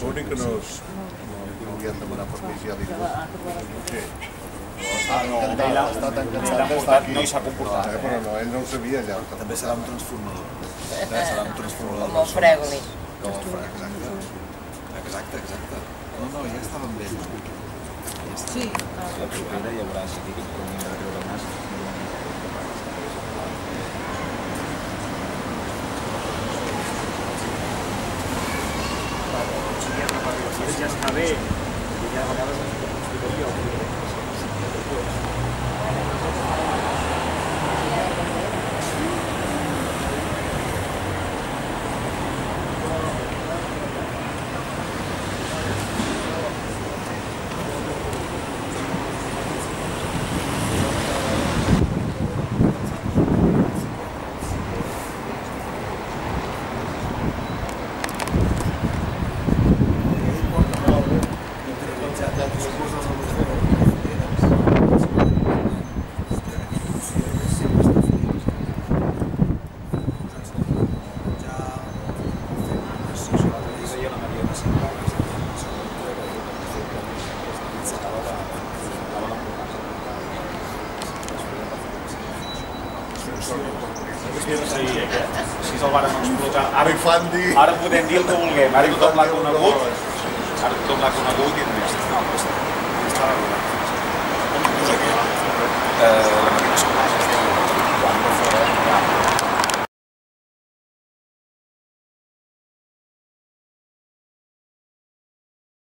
L'únic que no havien demanat permís ja dic. Està tan cansat d'estar aquí. No hi s'ha comportat. Però no, ell no ho sabia allà. També serà un transformador. Serà un transformador. Com el Fregoli. Com el Fregoli, exacte. No, ja estava amb ell. Sí. La propera hi haurà si dic que hem de treure nas. Ja està bé, i ja a vegades ens explicaria el que Així el vàrem explotar. Ara podem dir el que vulguem. Ara tothom l'ha conegut i només